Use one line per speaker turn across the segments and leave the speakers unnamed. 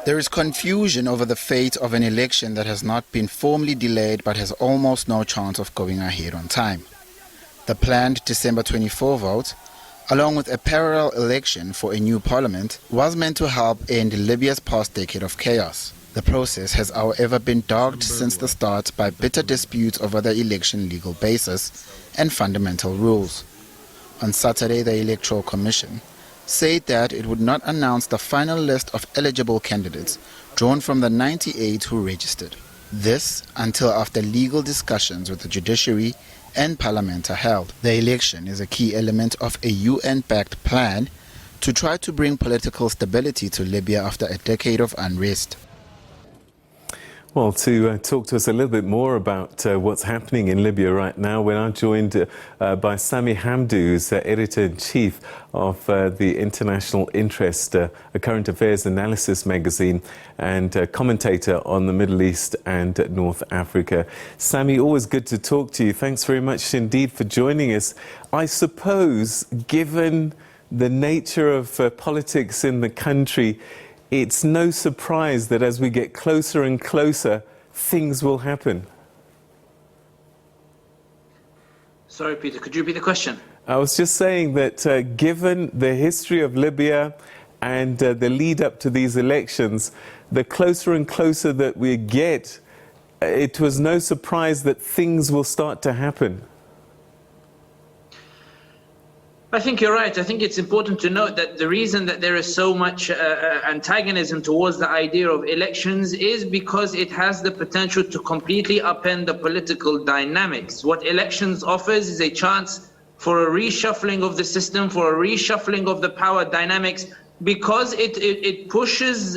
There is confusion over the fate of an election that has not been formally delayed but has almost no chance of going ahead on time. The planned December 24 vote, along with a parallel election for a new parliament, was meant to help end Libya's past decade of chaos. The process has, however, been dogged since the start by bitter disputes over the election legal basis and fundamental rules. On Saturday, the Electoral Commission said that it would not announce the final list of eligible candidates drawn from the 98 who registered. This until after legal discussions with the judiciary and parliament are held. The election is a key element of a UN-backed plan to try to bring political stability to Libya after a decade of unrest.
Well, to talk to us a little bit more about what's happening in Libya right now, we're now joined by Sami Hamdi, who's editor-in-chief of the International Interest, a current affairs analysis magazine, and commentator on the Middle East and North Africa. Sami, always good to talk to you. Thanks very much indeed for joining us. I suppose, given the nature of politics in the country, it's no surprise that as we get closer and closer, things will happen.
Sorry, Peter, could you repeat the question?
I was just saying that given the history of Libya and the lead up to these elections, the closer and closer that we get, it was no surprise that things will start to happen.
I think you're right. I think it's important to note that the reason that there is so much antagonism towards the idea of elections is because it has the potential to completely upend the political dynamics. What elections offers is a chance for a reshuffling of the system, for a reshuffling of the power dynamics, because it pushes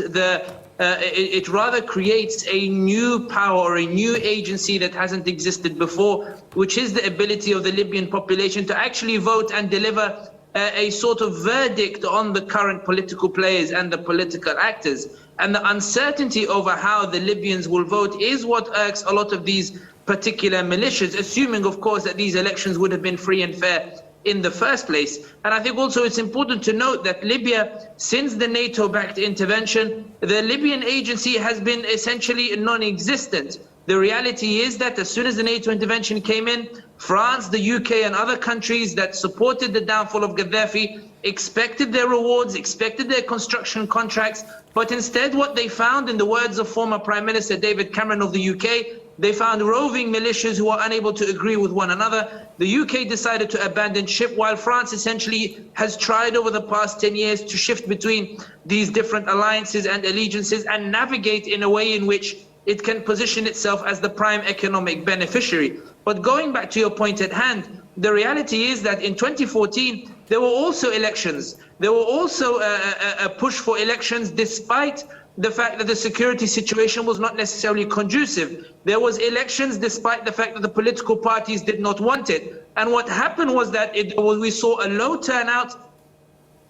it rather creates a new power or a new agency that hasn't existed before, which is the ability of the Libyan population to actually vote and deliver a sort of verdict on the current political players and the political actors. And the uncertainty over how the Libyans will vote is what irks a lot of these particular militias, assuming, of course, that these elections would have been free and fair in the first place. And I think also it's important to note that Libya, since the NATO-backed intervention, the Libyan agency has been essentially non-existent. The reality is that as soon as the NATO intervention came in, France, the UK and other countries that supported the downfall of Gaddafi expected their rewards, expected their construction contracts, but instead what they found, in the words of former Prime Minister David Cameron of the UK, they found roving militias who are unable to agree with one another. The UK decided to abandon ship, while France essentially has tried over the past 10 years to shift between these different alliances and allegiances and navigate in a way in which it can position itself as the prime economic beneficiary. But going back to your point at hand, the reality is that in 2014, there were also elections. There were also a push for elections despite the fact that the security situation was not necessarily conducive. There was elections despite the fact that the political parties did not want it. And what happened was that we saw a low turnout,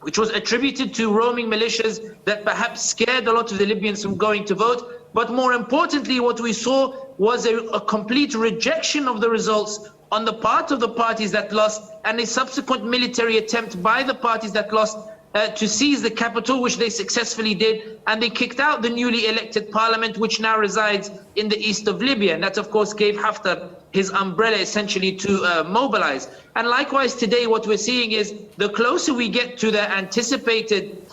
which was attributed to roaming militias that perhaps scared a lot of the Libyans from going to vote. But more importantly, what we saw was a complete rejection of the results on the part of the parties that lost, and a subsequent military attempt by the parties that lost to seize the capital, which they successfully did, and they kicked out the newly elected parliament, which now resides in the east of Libya. And that, of course, gave Haftar his umbrella essentially to mobilize. And likewise today, what we're seeing is the closer we get to the anticipated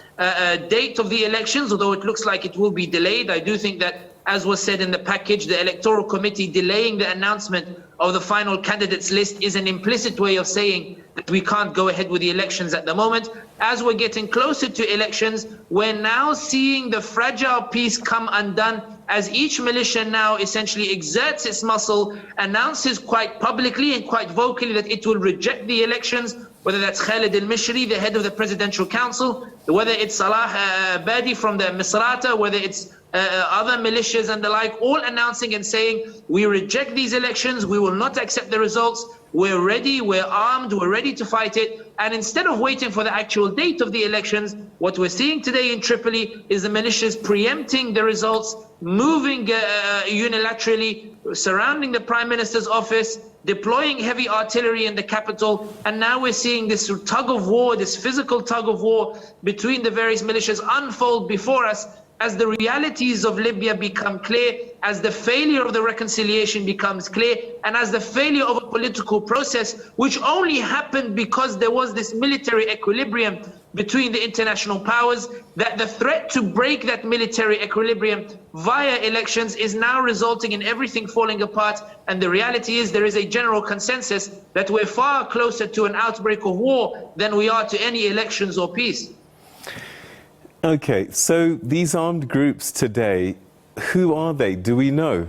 date of the elections, although it looks like it will be delayed, I do think that, as was said in the package, the Electoral Committee delaying the announcement of the final candidates list is an implicit way of saying that we can't go ahead with the elections at the moment. As we're getting closer to elections, we're now seeing the fragile peace come undone as each militia now essentially exerts its muscle, announces quite publicly and quite vocally that it will reject the elections, whether that's Khalid al-Mishri, the head of the Presidential Council, whether it's Salah Badi from the Misrata, whether it's other militias and the like, all announcing and saying, we reject these elections, we will not accept the results, we're ready, we're armed, we're ready to fight it. And instead of waiting for the actual date of the elections, what we're seeing today in Tripoli is the militias preempting the results, moving unilaterally, surrounding the Prime Minister's office, deploying heavy artillery in the capital, and now we're seeing this tug of war, this physical tug of war between the various militias unfold before us. as the realities of Libya become clear, as the failure of the reconciliation becomes clear, and as the failure of a political process, which only happened because there was this military equilibrium between the international powers, that the threat to break that military equilibrium via elections is now resulting in everything falling apart. And the reality is there is a general consensus that we're far closer to an outbreak of war than we are to any elections or peace.
Okay, so these armed groups today, who are they? Do we know?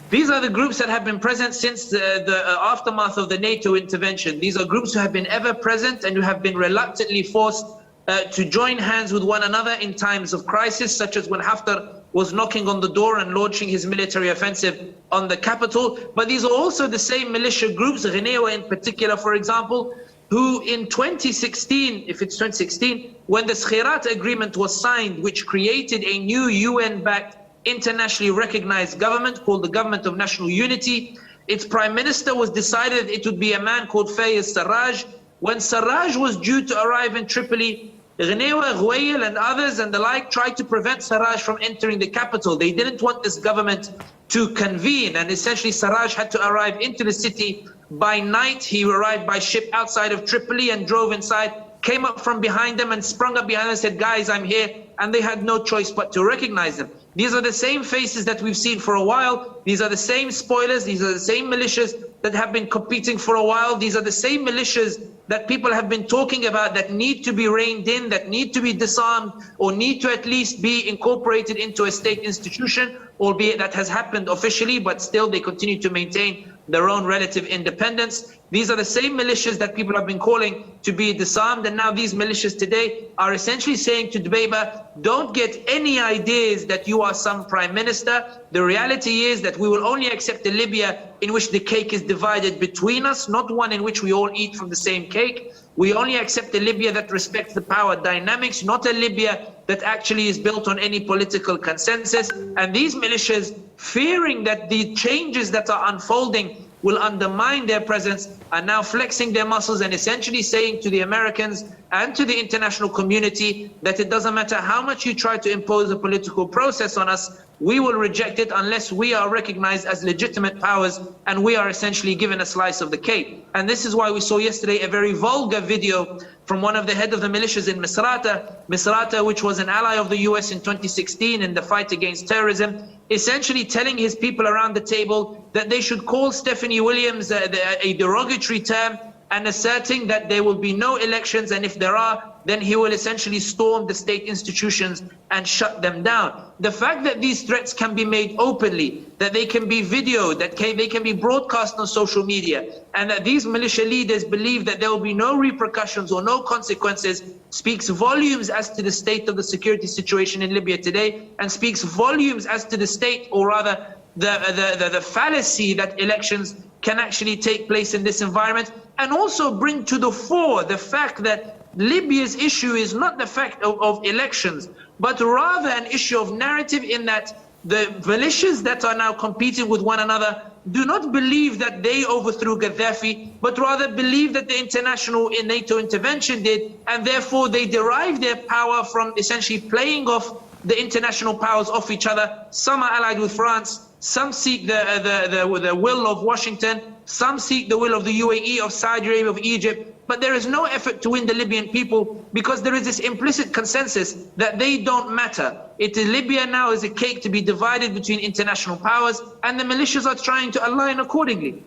These are the groups that have been present since the aftermath of the NATO intervention. These are groups who have been ever present and who have been reluctantly forced to join hands with one another in times of crisis, such as when Haftar was knocking on the door and launching his military offensive on the capital. But these are also the same militia groups, Ghenewa in particular, for example, who in 2016, if it's 2016, when the Skhirat agreement was signed, which created a new UN-backed internationally recognized government called the Government of National Unity. Its prime minister was decided it would be a man called Fayez Sarraj. When Sarraj was due to arrive in Tripoli, Ghenewa, Ghouail and others and the like tried to prevent Sarraj from entering the capital. They didn't want this government to convene, and essentially Sarraj had to arrive into the city by night. He arrived by ship outside of Tripoli and drove inside, came up from behind them and sprung up behind them and said, "Guys, I'm here." And they had no choice but to recognize them. These are the same faces that we've seen for a while. These are the same spoilers. These are the same militias that have been competing for a while. These are the same militias that people have been talking about that need to be reined in, that need to be disarmed, or need to at least be incorporated into a state institution, albeit that has happened officially, but still they continue to maintain their own relative independence. These are the same militias that people have been calling to be disarmed, and now these militias today are essentially saying to Dbeiba, don't get any ideas that you are some prime minister. The reality is that we will only accept a Libya in which the cake is divided between us, not one in which we all eat from the same cake. We only accept a Libya that respects the power dynamics, not a Libya that actually is built on any political consensus. And these militias, fearing that the changes that are unfolding will undermine their presence, are now flexing their muscles and essentially saying to the Americans and to the international community that it doesn't matter how much you try to impose a political process on us, we will reject it unless we are recognized as legitimate powers and we are essentially given a slice of the cake. And this is why we saw yesterday a very vulgar video from one of the head of the militias in Misrata, which was an ally of the US in 2016 in the fight against terrorism, essentially telling his people around the table that they should call Stephanie Williams a derogatory term, and asserting that there will be no elections, and if there are, then he will essentially storm the state institutions and shut them down. The fact that these threats can be made openly, that they can be videoed, that they can be broadcast on social media, and that these militia leaders believe that there will be no repercussions or no consequences, speaks volumes as to the state of the security situation in Libya today, and speaks volumes as to the state, or rather the fallacy that elections can actually take place in this environment, and also bring to the fore the fact that Libya's issue is not the fact of elections, but rather an issue of narrative, in that the militias that are now competing with one another do not believe that they overthrew Gaddafi, but rather believe that the international NATO intervention did, and therefore they derive their power from essentially playing off the international powers off each other. Some are allied with France, some seek the will of Washington, some seek the will of the UAE, of Saudi Arabia, of Egypt, but there is no effort to win the Libyan people because there is this implicit consensus that they don't matter. Libya now is a cake to be divided between international powers, and the militias are trying to align accordingly.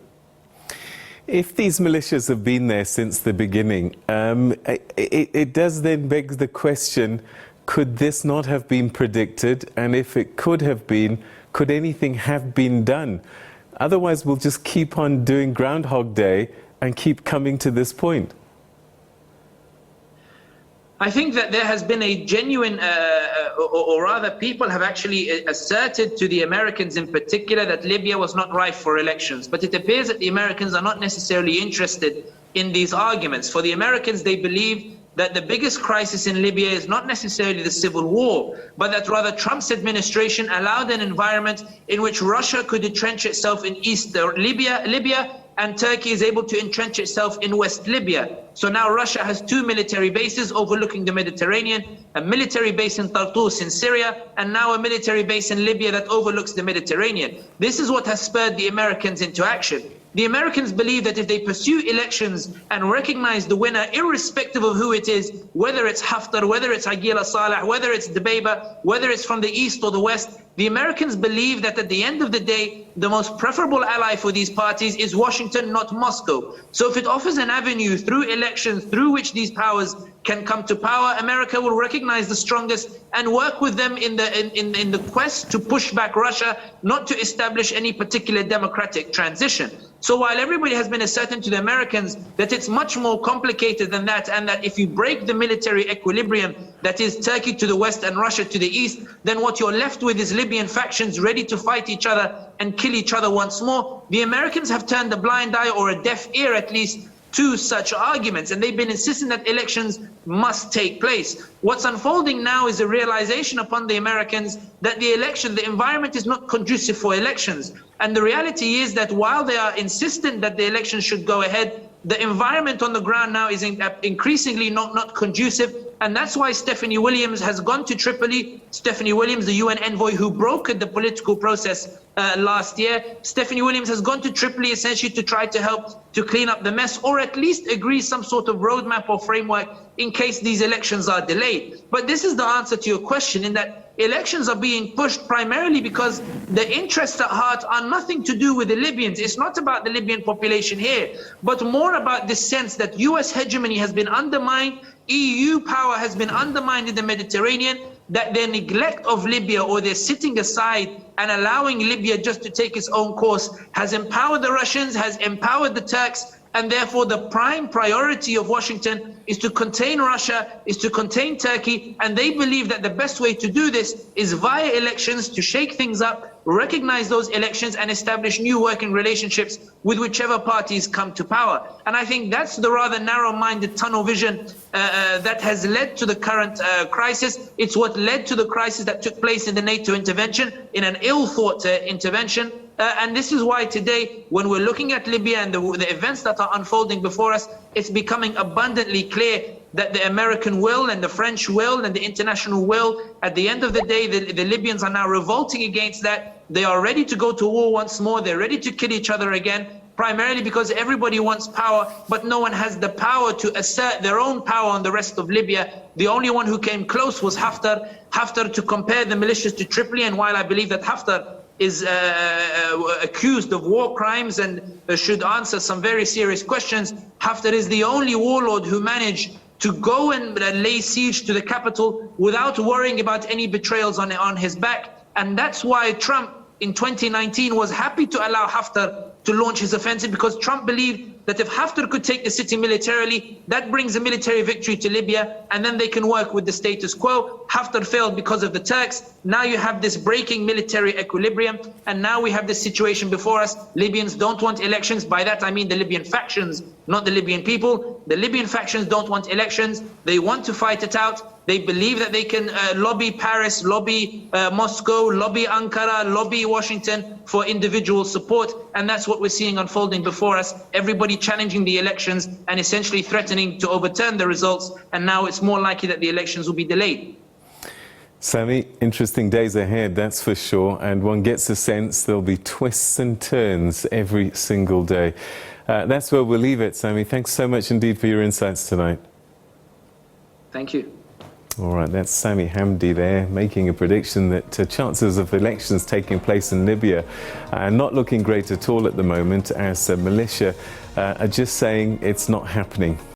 If these militias have been there since the beginning, it does then beg the question, could this not have been predicted? And if it could have been, could anything have been done? Otherwise, we'll just keep on doing Groundhog Day and keep coming to this point.
I think that there has been a genuine, or rather people have actually asserted to the Americans in particular that Libya was not ripe for elections. But it appears that the Americans are not necessarily interested in these arguments. For the Americans, they believe that the biggest crisis in Libya is not necessarily the civil war, but that rather Trump's administration allowed an environment in which Russia could entrench itself in East Libya and Turkey is able to entrench itself in West Libya. So now Russia has 2 military bases overlooking the Mediterranean, a military base in Tartus in Syria, and now a military base in Libya that overlooks the Mediterranean. This is what has spurred the Americans into action. The Americans believe that if they pursue elections and recognize the winner, irrespective of who it is, whether it's Haftar, whether it's Aguila Saleh, whether it's Dbeiba, whether it's from the east or the west, the Americans believe that at the end of the day, the most preferable ally for these parties is Washington, not Moscow. So if it offers an avenue through elections through which these powers can come to power, America will recognize the strongest and work with them in the quest to push back Russia, not to establish any particular democratic transition. So while everybody has been ascertain to the Americans that it's much more complicated than that, and that if you break the military equilibrium, that is Turkey to the west and Russia to the east, then what you're left with is Libyan factions ready to fight each other and kill each other once more, the Americans have turned a blind eye, or a deaf ear at least, to such arguments, and they've been insisting that elections must take place. What's unfolding now is a realization upon the Americans that the environment is not conducive for elections. And the reality is that while they are insistent that the elections should go ahead, the environment on the ground now is increasingly not conducive. And that's why Stephanie Williams has gone to Tripoli. Stephanie Williams, the UN envoy who brokered the political process last year, Stephanie Williams has gone to Tripoli essentially to try to help to clean up the mess, or at least agree some sort of roadmap or framework in case these elections are delayed. But this is the answer to your question, in that elections are being pushed primarily because the interests at heart are nothing to do with the Libyans. It's not about the Libyan population here, but more about the sense that US hegemony has been undermined, EU power has been undermined in the Mediterranean, that their neglect of Libya, or their sitting aside and allowing Libya just to take its own course, has empowered the Russians, has empowered the Turks, and therefore the prime priority of Washington is to contain Russia, is to contain Turkey, and they believe that the best way to do this is via elections, to shake things up, recognize those elections and establish new working relationships with whichever parties come to power. And I think that's the rather narrow-minded tunnel vision that has led to the current crisis. It's what led to the crisis that took place in the NATO intervention, in an ill-thought intervention. And this is why today, when we're looking at Libya and the events that are unfolding before us, it's becoming abundantly clear that the American will and the French will and the international will, at the end of the day, the Libyans are now revolting against that. They are ready to go to war once more. They're ready to kill each other again, primarily because everybody wants power, but no one has the power to assert their own power on the rest of Libya. The only one who came close was Haftar. Haftar, to compare the militias to Tripoli, and while I believe that Haftar is accused of war crimes and should answer some very serious questions, Haftar is the only warlord who managed to go and lay siege to the capital without worrying about any betrayals on his back. And that's why Trump in 2019 was happy to allow Haftar to launch his offensive, because Trump believed that if Haftar could take the city militarily, that brings a military victory to Libya, and then they can work with the status quo. Haftar failed because of the Turks. Now you have this breaking military equilibrium, and now we have this situation before us. Libyans don't want elections. By that I mean the Libyan factions, not the Libyan people. The Libyan factions don't want elections. They want to fight it out. They believe that they can lobby Paris, lobby Moscow, lobby Ankara, lobby Washington for individual support. And that's what we're seeing unfolding before us. Everybody challenging the elections and essentially threatening to overturn the results. And now it's more likely that the elections will be delayed.
Sami, interesting days ahead, that's for sure. And one gets a sense there'll be twists and turns every single day. That's where we'll leave it, Sami. Thanks so much indeed for your insights tonight.
Thank you.
All right, that's Sami Hamdi there, making a prediction that chances of elections taking place in Libya are not looking great at all at the moment, as Militia are just saying it's not happening.